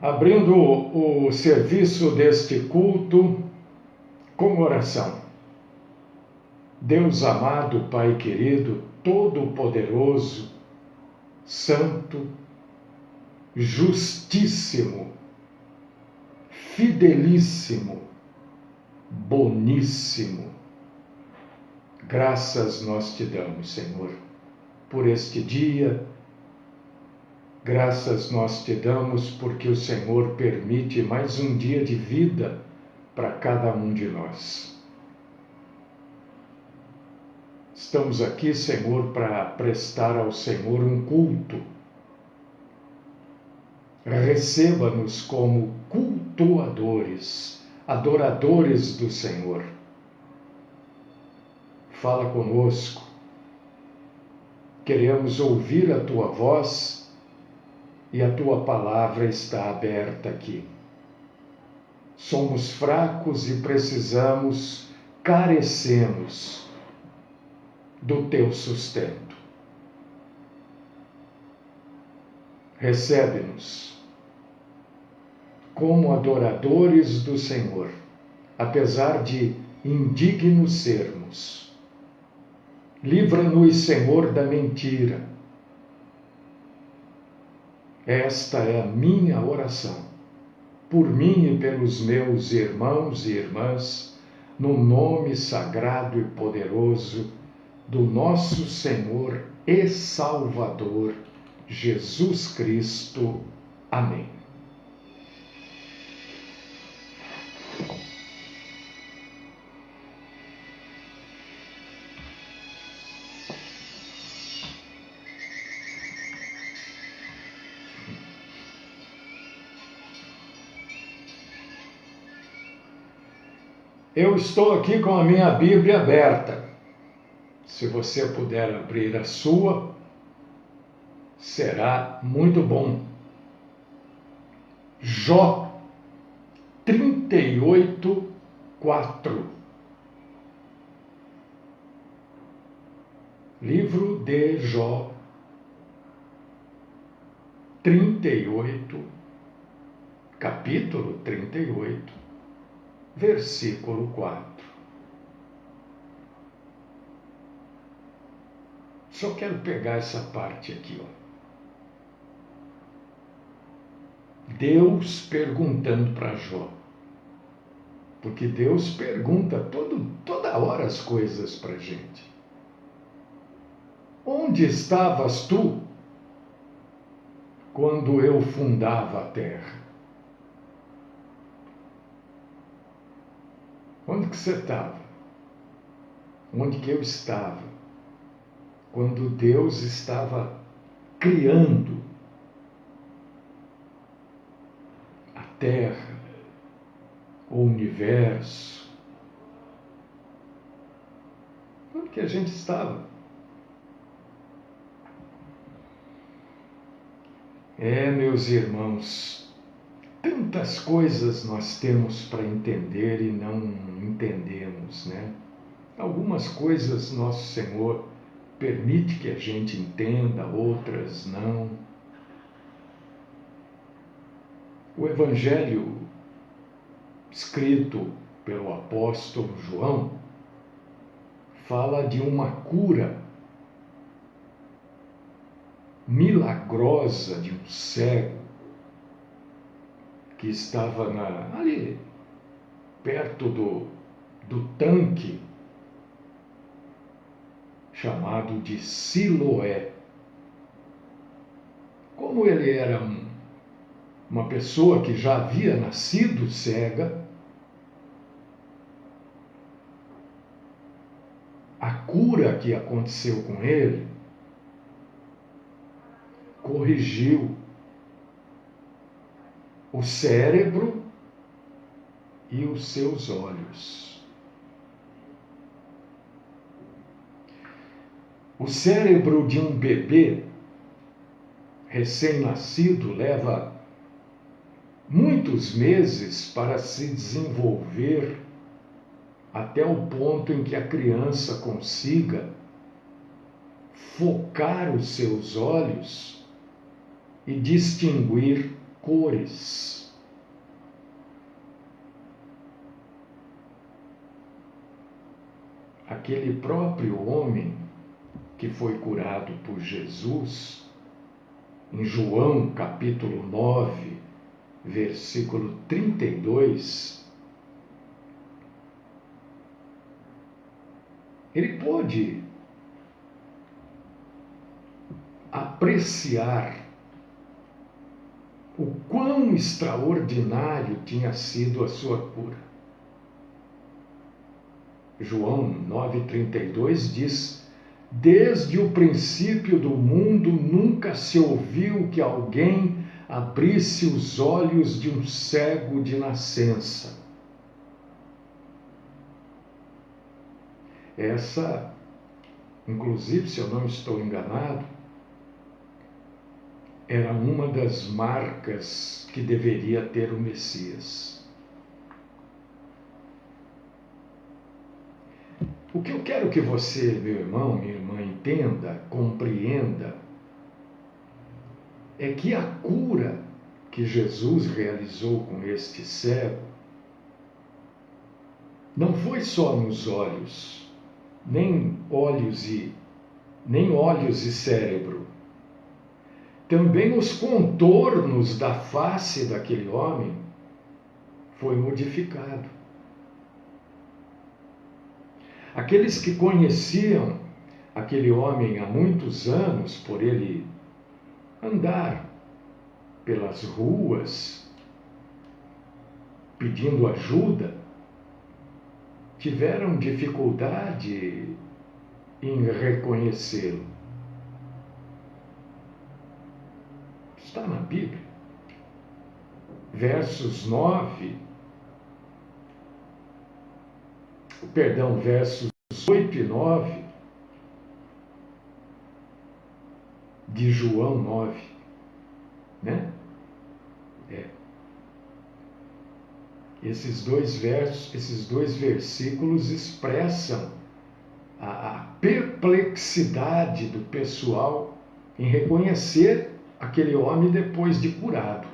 Abrindo o serviço deste culto com oração. Deus amado, Pai querido, todo-poderoso, santo, justíssimo, fidelíssimo, boníssimo. Graças nós te damos, Senhor, por este dia. Graças nós te damos porque o Senhor permite mais um dia de vida para cada um de nós. Estamos aqui, Senhor, para prestar ao Senhor um culto. Receba-nos como cultuadores, adoradores do Senhor. Fala conosco. Queremos ouvir a tua voz e a tua palavra está aberta aqui. Somos fracos e carecemos do teu sustento. Recebe-nos como adoradores do Senhor, apesar de indignos sermos. Livra-nos, Senhor, da mentira. Esta é a minha oração, por mim e pelos meus irmãos e irmãs, no nome sagrado e poderoso do nosso Senhor e Salvador, Jesus Cristo. Amém. Eu estou aqui com a minha Bíblia aberta. Se você puder abrir a sua, será muito bom. Jó 38:4. Livro de Jó 38, capítulo 38. Versículo 4. Só quero pegar essa parte aqui, ó. Deus perguntando para Jó. Porque Deus pergunta toda hora as coisas para a gente. Onde estavas tu quando eu fundava a terra? Onde que você estava? Onde que eu estava? Quando Deus estava criando a terra, o universo. Onde que a gente estava? Meus irmãos, tantas coisas nós temos para entender e não entendemos, né? Algumas coisas nosso Senhor permite que a gente entenda, outras não. O Evangelho escrito pelo apóstolo João fala de uma cura milagrosa de um cego que estava ali perto do tanque chamado de Siloé. Como ele era uma pessoa que já havia nascido cega, a cura que aconteceu com ele corrigiu o cérebro e os seus olhos. O cérebro de um bebê recém-nascido leva muitos meses para se desenvolver até o ponto em que a criança consiga focar os seus olhos e distinguir cores. Aquele próprio homem que foi curado por Jesus, em João capítulo 9, versículo 32, ele pôde apreciar o quão extraordinário tinha sido a sua cura. João 9,32 diz: desde o princípio do mundo nunca se ouviu que alguém abrisse os olhos de um cego de nascença. Essa, inclusive, se eu não estou enganado, era uma das marcas que deveria ter o Messias. O que eu quero que você, meu irmão, minha irmã, entenda, compreenda, é que a cura que Jesus realizou com este cego não foi só nos olhos, nem olhos e cérebro. Também os contornos da face daquele homem foi modificado. Aqueles que conheciam aquele homem há muitos anos, por ele andar pelas ruas pedindo ajuda, tiveram dificuldade em reconhecê-lo. Está na Bíblia. Versos 8 e 9 de João 9, né? Esses dois versículos expressam a perplexidade do pessoal em reconhecer aquele homem depois de curado.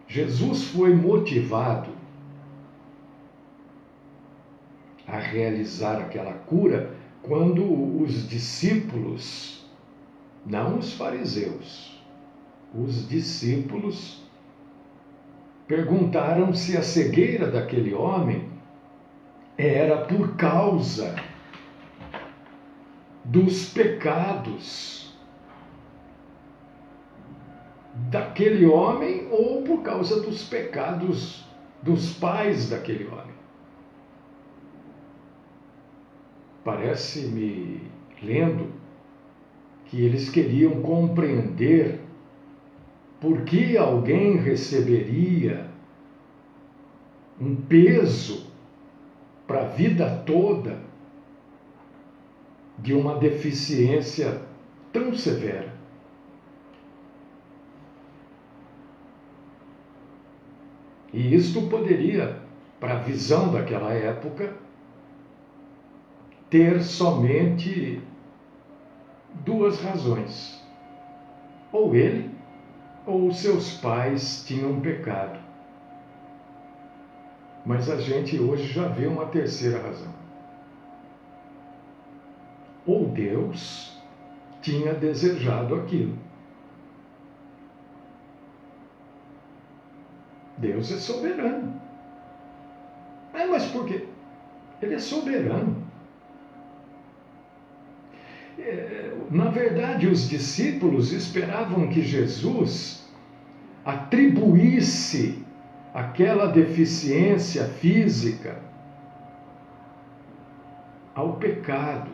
Jesus foi motivado a realizar aquela cura quando os discípulos, não os fariseus, os discípulos perguntaram se a cegueira daquele homem era por causa dos pecados daquele homem ou por causa dos pecados dos pais daquele homem. Parece-me, lendo, que eles queriam compreender por que alguém receberia um peso para a vida toda de uma deficiência tão severa. E isto poderia, para a visão daquela época, ter somente duas razões. Ou ele, ou seus pais tinham pecado. Mas a gente hoje já vê uma terceira razão. Ou Deus tinha desejado aquilo. Deus é soberano. Mas por quê? Ele é soberano. Na verdade, os discípulos esperavam que Jesus atribuísse aquela deficiência física ao pecado.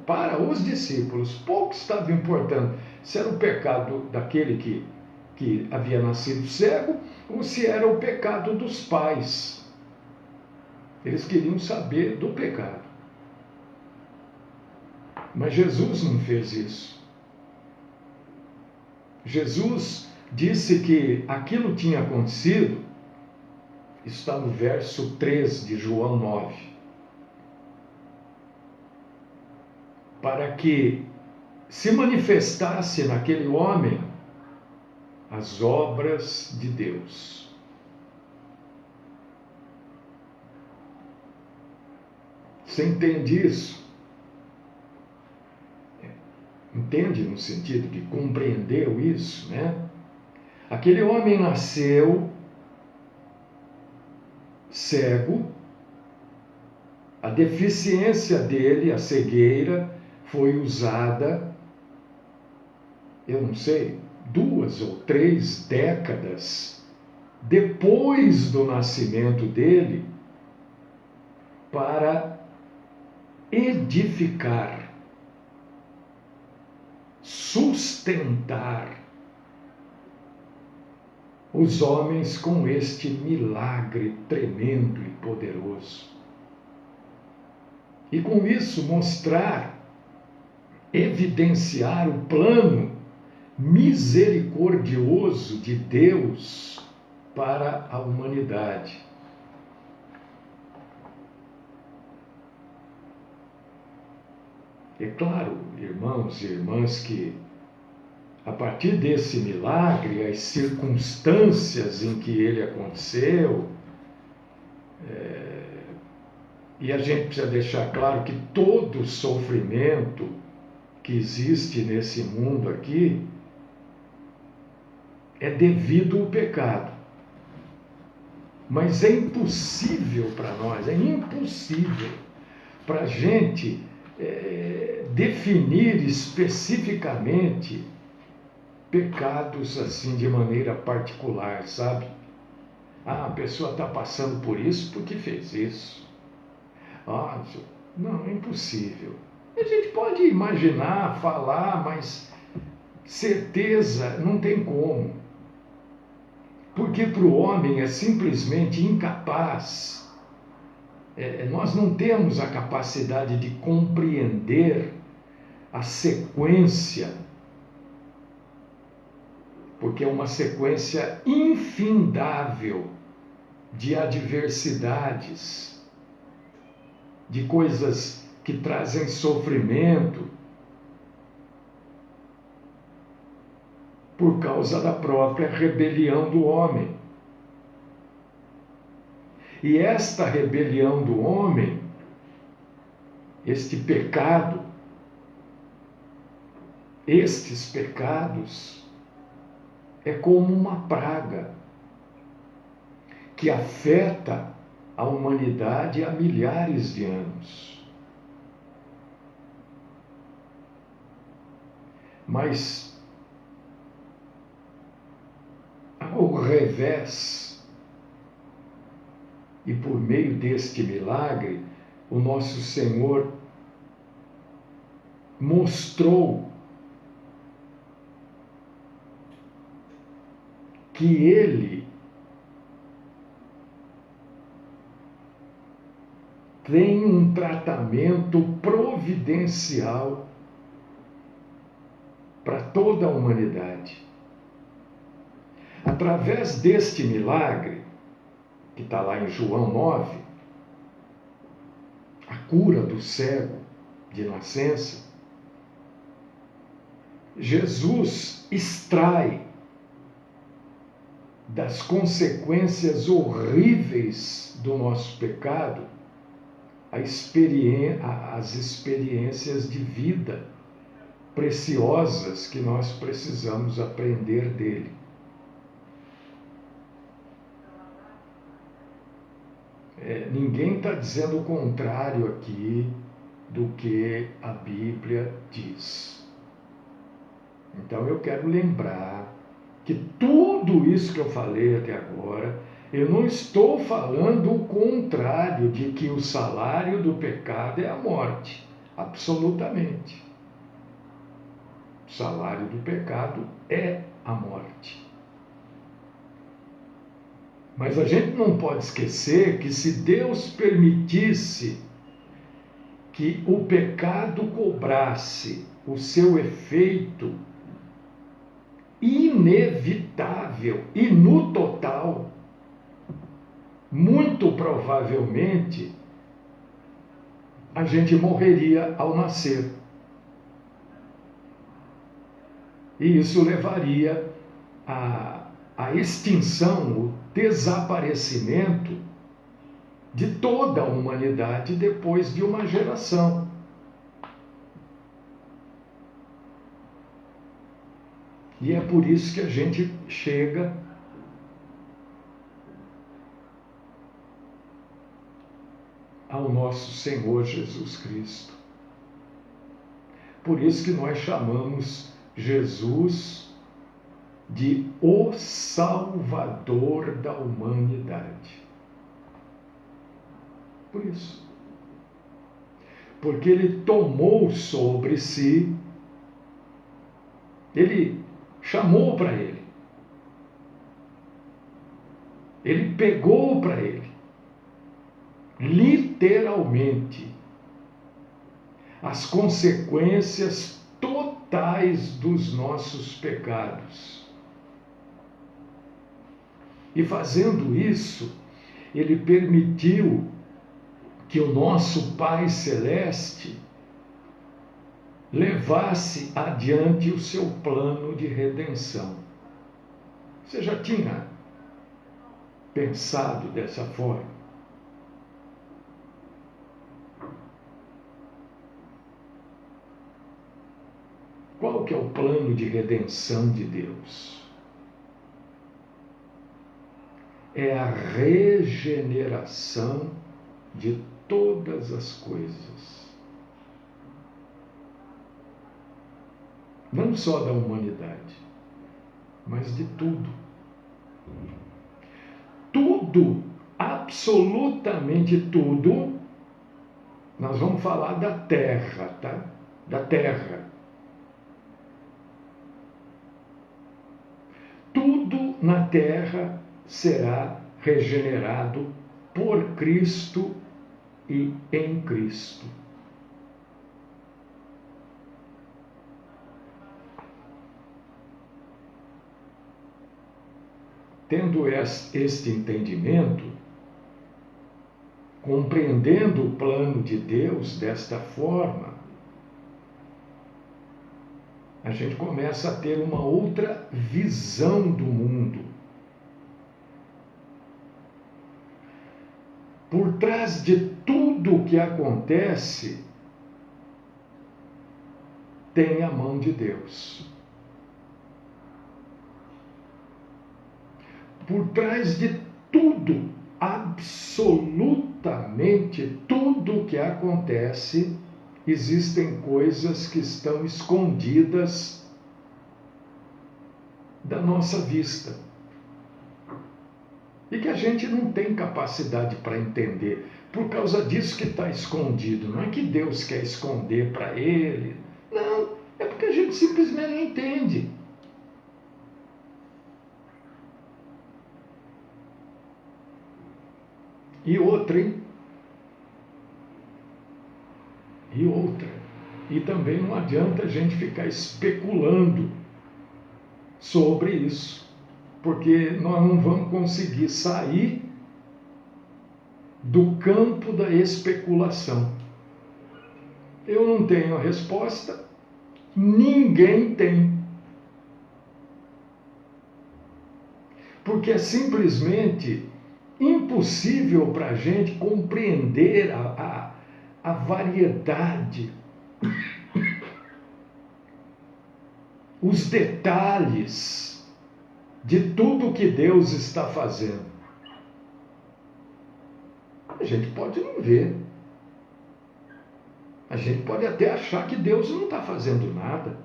Para os discípulos, pouco estava importando se era o pecado daquele que havia nascido cego ou se era o pecado dos pais. Eles queriam saber do pecado. Mas Jesus não fez isso. Jesus disse que aquilo tinha acontecido, está no verso 3 de João 9. para que se manifestasse naquele homem as obras de Deus. Você entende isso? Entende no sentido de compreendeu isso, né? Aquele homem nasceu cego, a deficiência dele, a cegueira, foi usada, eu não sei, 2 ou 3 décadas depois do nascimento dele, para edificar, sustentar os homens com este milagre tremendo e poderoso. E com isso mostrar, evidenciar o plano misericordioso de Deus para a humanidade. É claro, irmãos e irmãs, que a partir desse milagre, as circunstâncias em que ele aconteceu, e a gente precisa deixar claro que todo sofrimento que existe nesse mundo aqui é devido ao pecado. Mas é impossível para nós, é impossível para a gente definir especificamente pecados assim de maneira particular, sabe? A pessoa está passando por isso porque fez isso. Não, é impossível. A gente pode imaginar, falar, mas certeza não tem como. Porque para o homem é simplesmente incapaz. Nós não temos a capacidade de compreender a sequência, porque é uma sequência infindável de adversidades, de coisas que trazem sofrimento por causa da própria rebelião do homem. E esta rebelião do homem, este pecado, estes pecados, é como uma praga que afeta a humanidade há milhares de anos. Mas, ao revés, e por meio deste milagre, o nosso Senhor mostrou que Ele tem um tratamento providencial para toda a humanidade. Através deste milagre, que está lá em João 9, a cura do cego de nascença, Jesus extrai das consequências horríveis do nosso pecado as experiências de vida preciosas que nós precisamos aprender dele. Ninguém está dizendo o contrário aqui do que a Bíblia diz. Então eu quero lembrar que tudo isso que eu falei até agora, eu não estou falando o contrário de que o salário do pecado é a morte. Absolutamente. O salário do pecado é a morte. Mas a gente não pode esquecer que se Deus permitisse que o pecado cobrasse o seu efeito inevitável e no total, muito provavelmente a gente morreria ao nascer. E isso levaria à extinção, o desaparecimento de toda a humanidade depois de uma geração. E é por isso que a gente chega ao nosso Senhor Jesus Cristo. Por isso que nós chamamos Jesus de o Salvador da humanidade. Por isso. Porque ele tomou sobre si, ele chamou para ele, ele pegou para ele, literalmente, as consequências totais dos nossos pecados. E fazendo isso, ele permitiu que o nosso Pai Celeste levasse adiante o seu plano de redenção. Você já tinha pensado dessa forma? Qual que é o plano de redenção de Deus? É a regeneração de todas as coisas. Não só da humanidade, mas de tudo. Tudo, absolutamente tudo, nós vamos falar da terra, tá? Da terra. Tudo na terra será regenerado por Cristo e em Cristo. Tendo este entendimento, compreendendo o plano de Deus desta forma, a gente começa a ter uma outra visão do mundo. Por trás de tudo o que acontece, tem a mão de Deus. Por trás de tudo, absolutamente tudo o que acontece, existem coisas que estão escondidas da nossa vista e que a gente não tem capacidade para entender. Por causa disso que está escondido. Não é que Deus quer esconder para ele. Não, é porque a gente simplesmente não entende. E outra, hein? E outra. E também não adianta a gente ficar especulando sobre isso, porque nós não vamos conseguir sair do campo da especulação. Eu não tenho a resposta, ninguém tem. Porque é simplesmente impossível para a gente compreender a variedade, os detalhes de tudo que Deus está fazendo. A gente pode não ver. A gente pode até achar que Deus não está fazendo nada.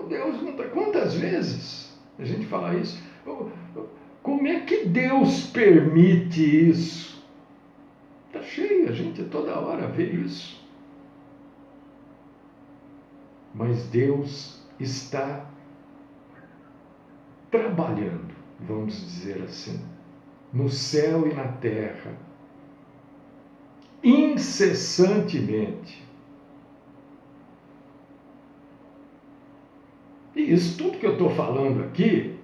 Deus não está. Quantas vezes a gente fala isso? Como é que Deus permite isso? Está cheio, a gente toda hora vê isso. Mas Deus está trabalhando, vamos dizer assim, no céu e na terra, incessantemente. E isso tudo que eu estou falando aqui,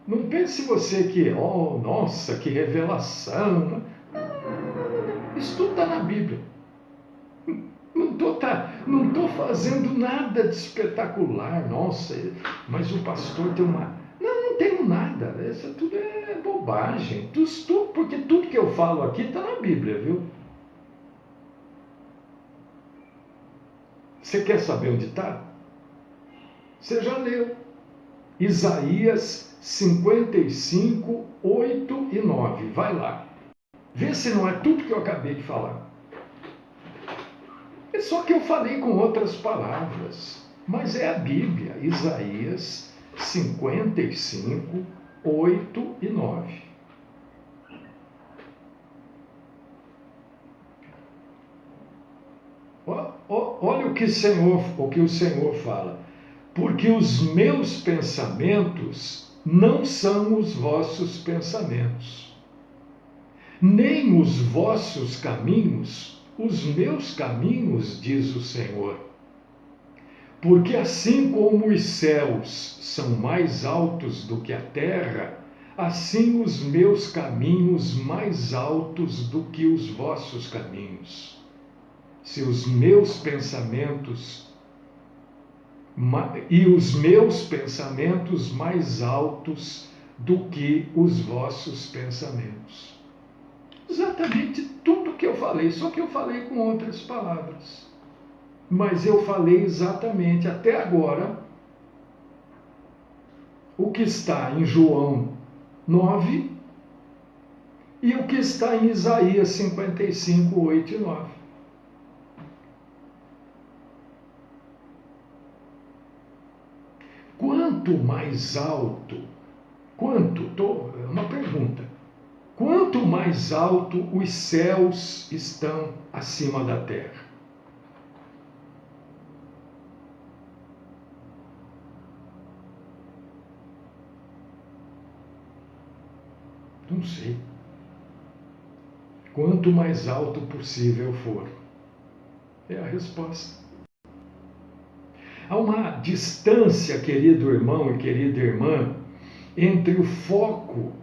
não pense você que, oh, nossa, que revelação. Isso tudo está na Bíblia. Não tô fazendo nada de espetacular. Nossa, mas o pastor tem uma... Não tenho nada. Isso tudo é bobagem. Porque tudo que eu falo aqui está na Bíblia, viu? Você quer saber onde está? Você já leu. Isaías 55, 8 e 9. Vai lá. Vê se não é tudo que eu acabei de falar. É só que eu falei com outras palavras. Mas é a Bíblia. Isaías 55, 8 e 9. Olha o que o Senhor fala. Porque os meus pensamentos não são os vossos pensamentos, nem os vossos caminhos, os meus caminhos, diz o Senhor. Porque assim como os céus são mais altos do que a terra, assim os meus caminhos mais altos do que os vossos caminhos. Se os meus pensamentos e os meus pensamentos mais altos do que os vossos pensamentos. Exatamente tudo que eu falei, só que eu falei com outras palavras. Mas eu falei exatamente até agora o que está em João 9 e o que está em Isaías 55, 8 e 9. Quanto mais alto, é uma pergunta, quanto mais alto os céus estão acima da terra? Não sei. Quanto mais alto possível for. É a resposta. Há uma distância, querido irmão e querida irmã, entre o foco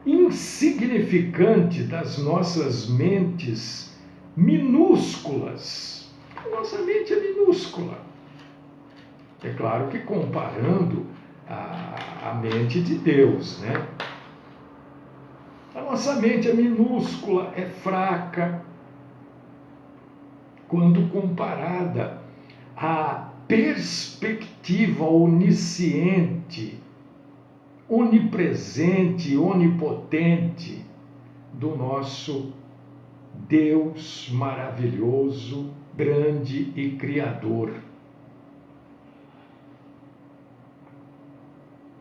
insignificante das nossas mentes minúsculas. A nossa mente é minúscula. É claro que comparando a mente de Deus, né? A nossa mente é minúscula, é fraca, quando comparada à perspectiva onisciente, onipresente, onipotente do nosso Deus maravilhoso, grande e criador.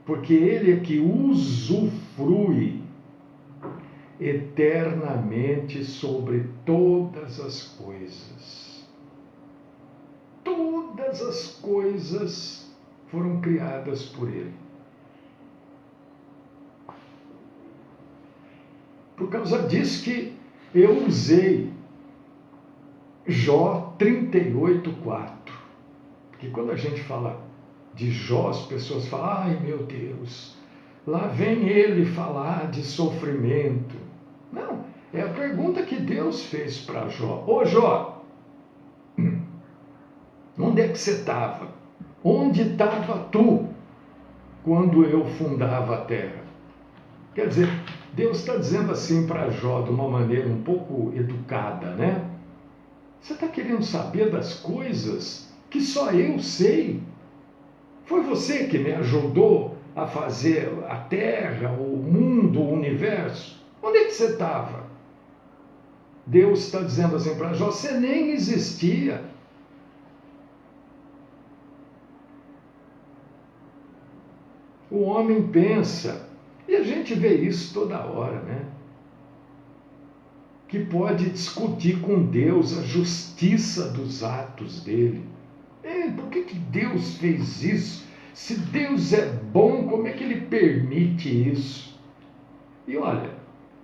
Porque Ele é que usufrui eternamente sobre todas as coisas. Todas as coisas foram criadas por Ele. Por causa disso que eu usei Jó 38:4. Porque quando a gente fala de Jó, as pessoas falam, ai meu Deus, lá vem ele falar de sofrimento. Não, é a pergunta que Deus fez para Jó. Ô Jó, onde é que você estava? Onde estava tu quando eu fundava a terra? Quer dizer, Deus está dizendo assim para Jó de uma maneira um pouco educada, né? Você está querendo saber das coisas que só eu sei? Foi você que me ajudou a fazer a terra, o mundo, o universo? Onde é que você estava? Deus está dizendo assim para Jó, você nem existia. O homem pensa, e a gente vê isso toda hora, né? Que pode discutir com Deus a justiça dos atos dele. Por que Deus fez isso? Se Deus é bom, como é que Ele permite isso? E olha,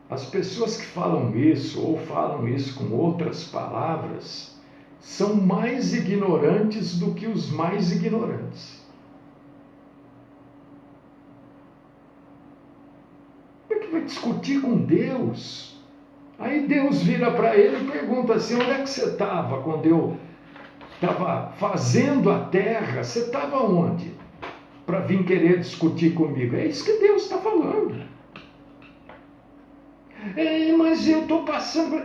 as pessoas que falam isso, ou falam isso com outras palavras, são mais ignorantes do que os mais ignorantes. Como é que vai discutir com Deus? Aí Deus vira para ele e pergunta assim: onde é que você estava quando eu estava fazendo a terra? Você estava onde? Para vir querer discutir comigo. É isso que Deus está falando. Mas eu estou passando.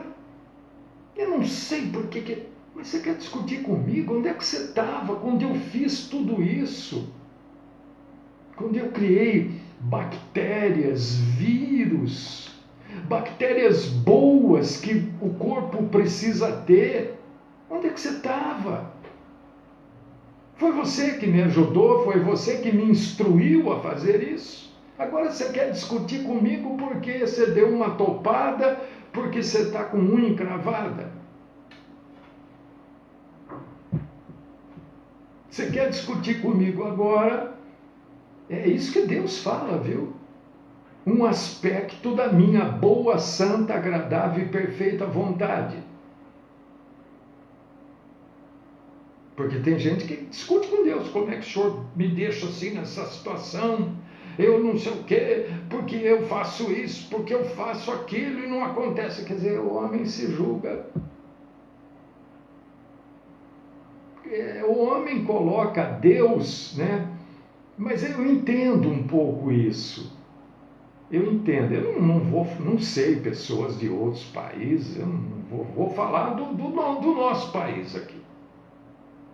Eu não sei por que. Mas você quer discutir comigo? Onde é que você estava quando eu fiz tudo isso? Quando eu criei bactérias, vírus, bactérias boas que o corpo precisa ter. Onde é que você estava? Foi você que me ajudou, foi você que me instruiu a fazer isso. Agora você quer discutir comigo porque você deu uma topada, porque você está com unha encravada. Você quer discutir comigo agora? É isso que Deus fala, viu? Um aspecto da minha boa, santa, agradável e perfeita vontade. Porque tem gente que discute com Deus: como é que o Senhor me deixa assim nessa situação? Eu não sei o quê, porque eu faço isso, porque eu faço aquilo e não acontece. Quer dizer, o homem se julga. O homem coloca Deus, né? Mas eu entendo um pouco isso. Eu entendo. Eu não sei pessoas de outros países, eu não vou falar do nosso país aqui.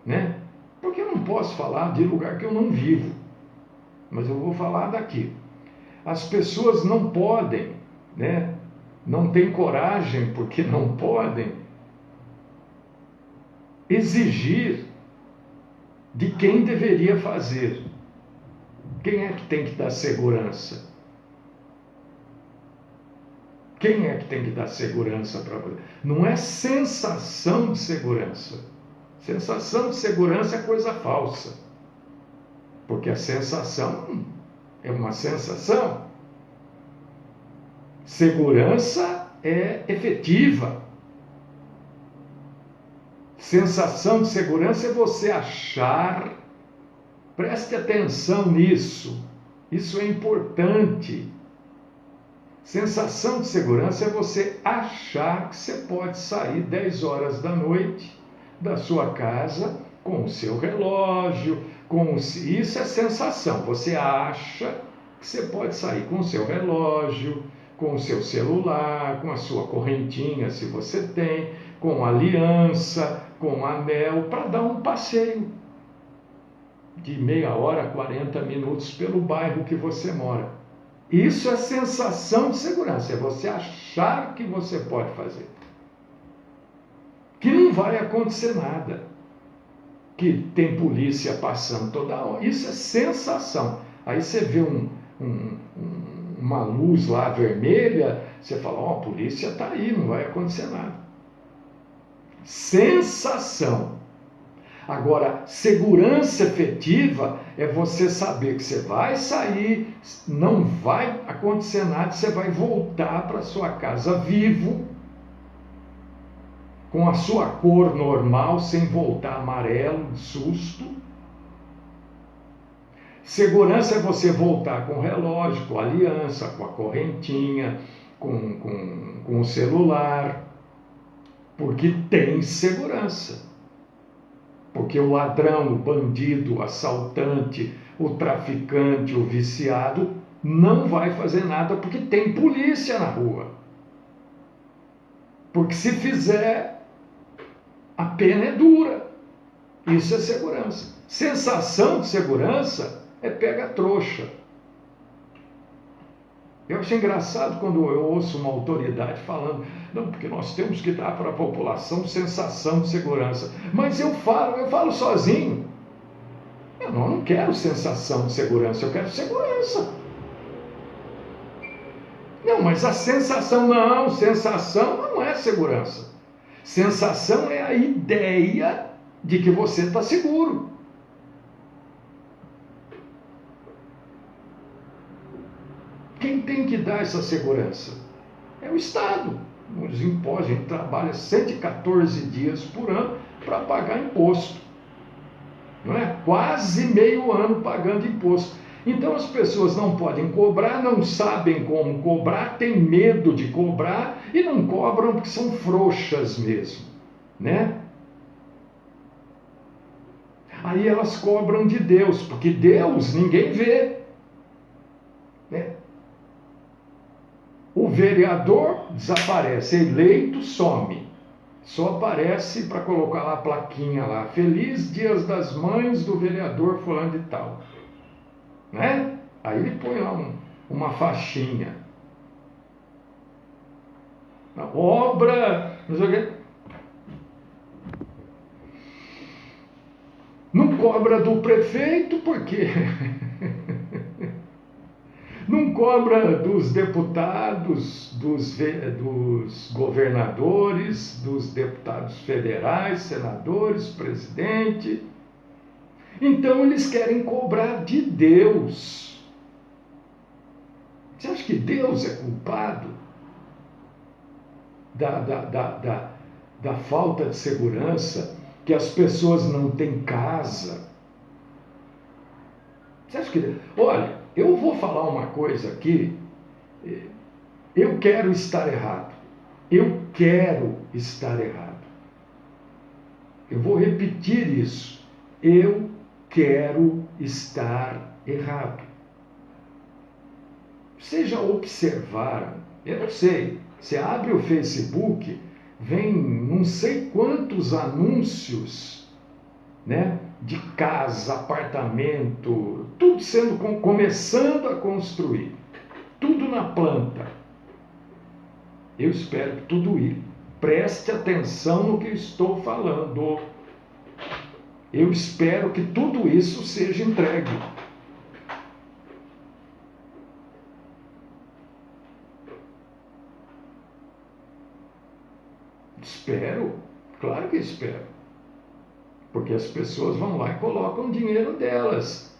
Né? Porque eu não posso falar de lugar que eu não vivo, mas eu vou falar daqui. As pessoas não podem, né? Não têm coragem, porque não podem exigir de quem deveria fazer. Quem é que tem que dar segurança? Quem é que tem que dar segurança para você? Não é sensação de segurança. Sensação de segurança é coisa falsa. Porque a sensação é uma sensação. Segurança é efetiva. Sensação de segurança é você achar. Preste atenção nisso. Isso é importante. Sensação de segurança é você achar que você pode sair 10 horas da noite da sua casa com o seu relógio, isso é sensação. Você acha que você pode sair com o seu relógio, com o seu celular, com a sua correntinha, se você tem, com aliança, com anel, para dar um passeio de meia hora, 40 minutos pelo bairro que você mora. Isso é sensação de segurança, é você achar que você pode fazer. Que não vai acontecer nada, que tem polícia passando toda hora. Isso é sensação. Aí você vê uma luz lá vermelha, você fala: a polícia está aí, não vai acontecer nada. Sensação. Agora, segurança efetiva é você saber que você vai sair, não vai acontecer nada, você vai voltar para sua casa vivo, com a sua cor normal, sem voltar amarelo de susto. Segurança é você voltar com o relógio, com a aliança, com a correntinha, com o celular, porque tem segurança. Porque o ladrão, o bandido, o assaltante, o traficante, o viciado, não vai fazer nada porque tem polícia na rua. Porque se fizer, a pena é dura. Isso é segurança. Sensação de segurança é pega-trouxa. Eu acho engraçado quando eu ouço uma autoridade falando: não, porque nós temos que dar para a população sensação de segurança. Mas eu falo sozinho. Eu não quero sensação de segurança, eu quero segurança. Não, mas a sensação não é segurança. Sensação é a ideia de que você está seguro. Quem tem que dar essa segurança? É o Estado. Os impostos, a gente trabalha 114 dias por ano para pagar imposto. Não é? Quase meio ano pagando imposto. Então as pessoas não podem cobrar, não sabem como cobrar, têm medo de cobrar e não cobram porque são frouxas mesmo, né? Aí elas cobram de Deus, porque Deus ninguém vê, né? O vereador desaparece, eleito some. Só aparece para colocar lá a plaquinha lá, Feliz Dias das Mães do vereador fulano de tal, né? Aí ele põe lá uma faixinha. A obra, não sei o quê. Não cobra do prefeito, porque não cobra dos deputados, dos governadores, dos deputados federais, senadores, presidente. Então eles querem cobrar de Deus. Você acha que Deus é culpado da falta de segurança, que as pessoas não têm casa? Você acha que... Olha, eu vou falar uma coisa aqui, eu quero estar errado. Eu quero estar errado. Eu vou repetir isso. Eu quero estar errado. Vocês já observaram? Eu não sei. Você abre o Facebook, vem não sei quantos anúncios, né? De casa, apartamento, tudo começando a construir, tudo na planta. Eu espero que tudo isso, preste atenção no que eu estou falando. Eu espero que tudo isso seja entregue. Espero, claro que espero. Porque as pessoas vão lá e colocam o dinheiro delas.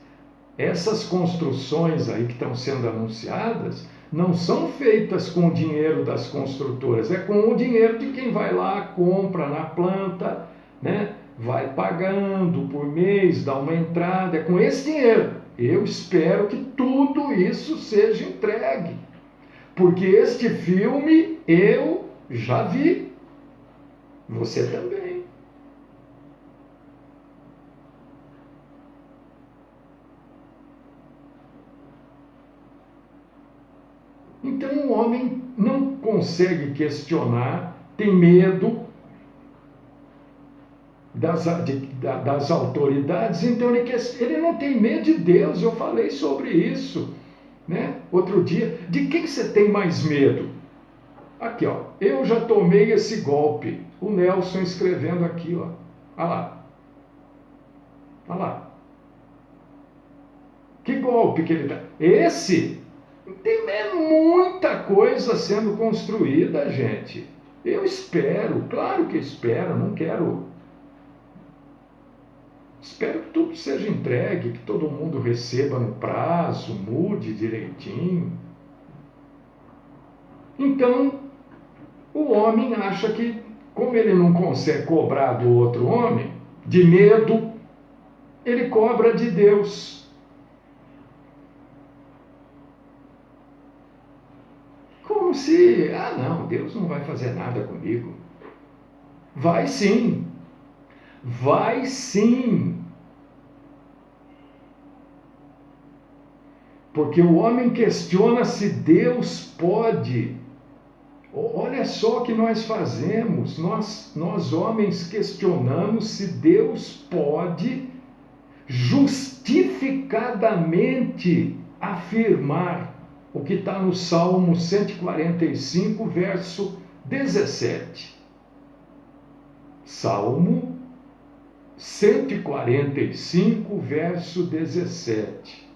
Essas construções aí que estão sendo anunciadas não são feitas com o dinheiro das construtoras, é com o dinheiro de quem vai lá, compra na planta, né? Vai pagando por mês, dá uma entrada, é com esse dinheiro. Eu espero que tudo isso seja entregue. Porque este filme eu já vi. Você também. Então o homem não consegue questionar, tem medo das autoridades, então ele não tem medo de Deus. Eu falei sobre isso, né? Outro dia. De quem você tem mais medo? Aqui, ó. Eu já tomei esse golpe. O Nelson escrevendo aqui, ó. Olha lá. Olha lá. Que golpe que ele dá? Esse tem muita coisa sendo construída, gente. Eu espero, claro que espero, não quero. Espero que tudo seja entregue, que todo mundo receba no prazo, mude direitinho. Então, o homem acha que, como ele não consegue cobrar do outro homem, de medo, ele cobra de Deus. Como se, não, Deus não vai fazer nada comigo. Vai sim. Vai sim. Porque o homem questiona se Deus pode. Olha só o que nós fazemos. Nós homens questionamos se Deus pode justificadamente afirmar o que está no Salmo 145, verso 17. Salmo 145, verso 17.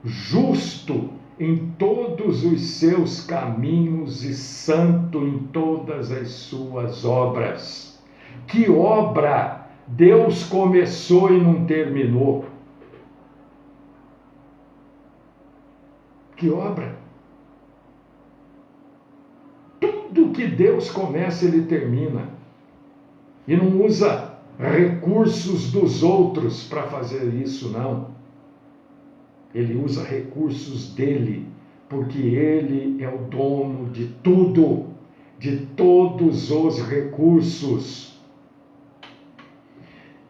Justo em todos os seus caminhos e santo em todas as suas obras. Que obra Deus começou e não terminou? Que obra? Tudo que Deus começa, Ele termina. E não usa recursos dos outros para fazer isso, não. Ele usa recursos dele, porque ele é o dono de tudo, de todos os recursos.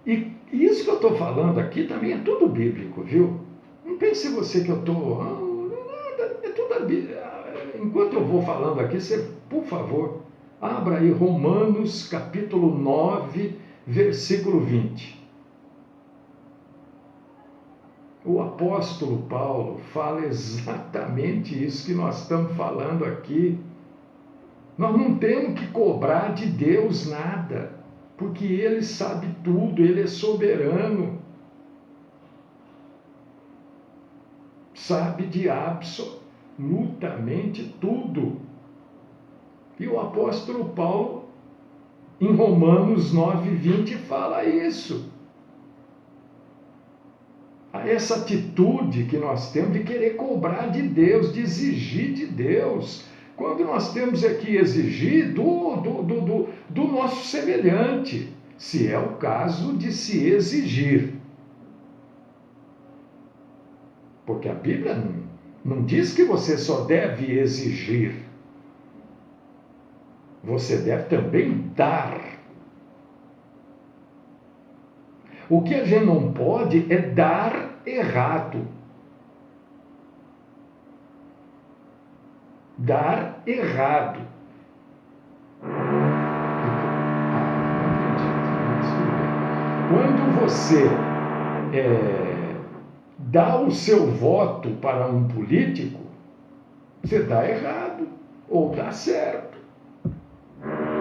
E isso que eu estou falando aqui também é tudo bíblico, viu? Não pense você que eu estou... é tudo a Bíblia. Enquanto eu vou falando aqui, você, por favor, abra aí Romanos capítulo 9, versículo 20. O apóstolo Paulo fala exatamente isso que nós estamos falando aqui. Nós não temos que cobrar de Deus nada, porque Ele sabe tudo, Ele é soberano. Sabe de absolutamente tudo. E o apóstolo Paulo, em Romanos 9, 20, fala isso. Essa atitude que nós temos de querer cobrar de Deus, de exigir de Deus, quando nós temos que exigir do nosso semelhante, se é o caso de se exigir. Porque a Bíblia não diz que você só deve exigir, você deve também dar. O que a gente não pode é dar errado. Dar errado. Quando você dá o seu voto para um político, você dá errado ou dá certo.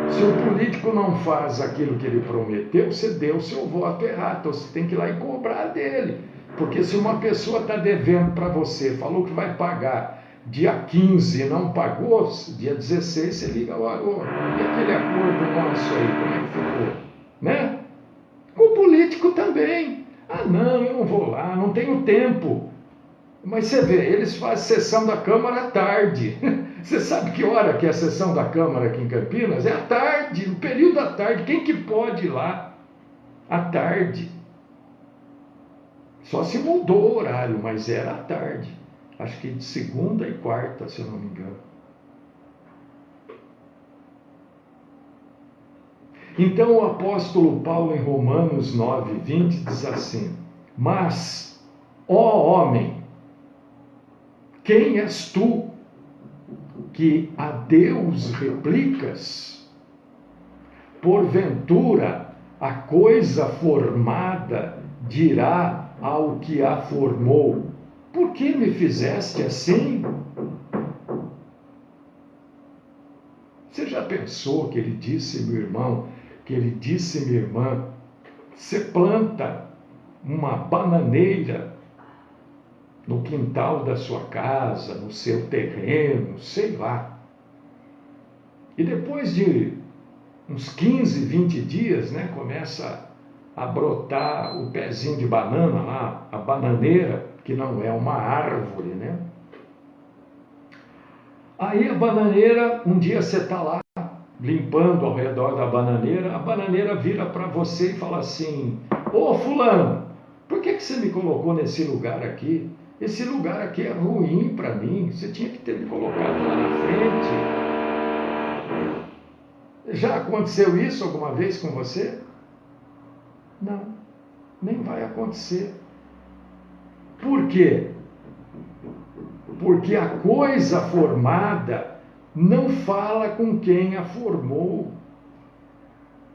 Se o político não faz aquilo que ele prometeu, você deu o seu voto errado. Então você tem que ir lá e cobrar dele. Porque se uma pessoa está devendo para você, falou que vai pagar dia 15 e não pagou, dia 16 você liga, e aquele acordo nosso aí, como é que ficou? Né? Com o político também. Não, eu não vou lá, não tenho tempo. Mas você vê, eles fazem sessão da Câmara à tarde. Você sabe que hora que é a sessão da Câmara aqui em Campinas? É à tarde, no período da tarde. Quem que pode ir lá à tarde? Só se mudou o horário, mas era à tarde. Acho que de segunda e quarta, se eu não me engano. Então o apóstolo Paulo em Romanos 9, 20 diz assim: mas, ó homem, quem és tu que a Deus replicas? Porventura, a coisa formada dirá ao que a formou: por que me fizeste assim? Você já pensou que ele disse, meu irmão, que ele disse, minha irmã, você planta uma bananeira no quintal da sua casa, no seu terreno, sei lá. E depois de uns 15, 20 dias, né, começa a brotar o pezinho de banana lá, a bananeira, que não é uma árvore, né? Aí a bananeira, um dia você está lá, limpando ao redor da bananeira, a bananeira vira para você e fala assim: ô fulano, por que você me colocou nesse lugar aqui? Esse lugar aqui é ruim para mim, você tinha que ter me colocado lá na frente. Já aconteceu isso alguma vez com você? Não, nem vai acontecer. Por quê? Porque a coisa formada não fala com quem a formou.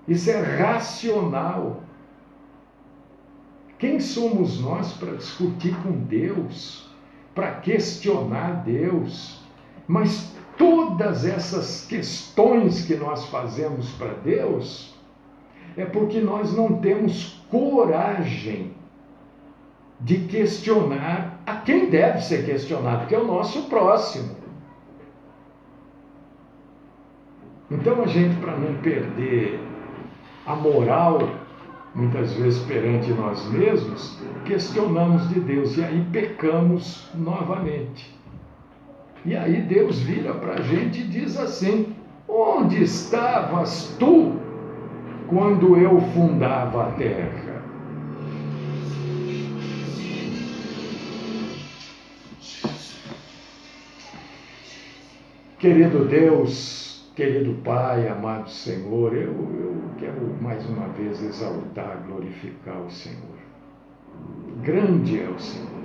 Isso é racional. Quem somos nós para discutir com Deus, para questionar Deus? Mas todas essas questões que nós fazemos para Deus é porque nós não temos coragem de questionar a quem deve ser questionado, que é o nosso próximo. Então a gente, para não perder a moral, muitas vezes perante nós mesmos, questionamos de Deus e aí pecamos novamente. E aí Deus vira para a gente e diz assim: onde estavas tu quando eu fundava a terra? Querido Deus, querido Pai, amado Senhor, eu quero mais uma vez exaltar, glorificar o Senhor. Grande é o Senhor.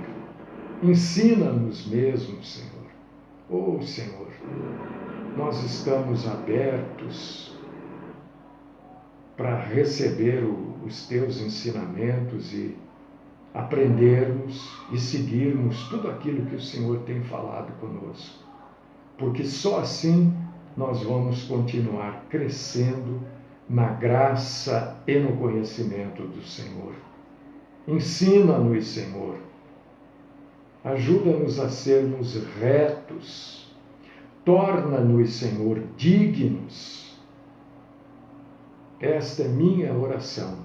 Ensina-nos mesmo, Senhor. Oh, Senhor, nós estamos abertos para receber os teus ensinamentos e aprendermos e seguirmos tudo aquilo que o Senhor tem falado conosco. Porque só assim nós vamos continuar crescendo na graça e no conhecimento do Senhor. Ensina-nos, Senhor. Ajuda-nos a sermos retos. Torna-nos, Senhor, dignos. Esta é minha oração.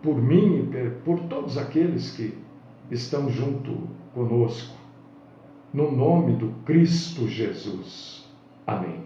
Por mim e por todos aqueles que estão junto conosco. No nome do Cristo Jesus. Amém.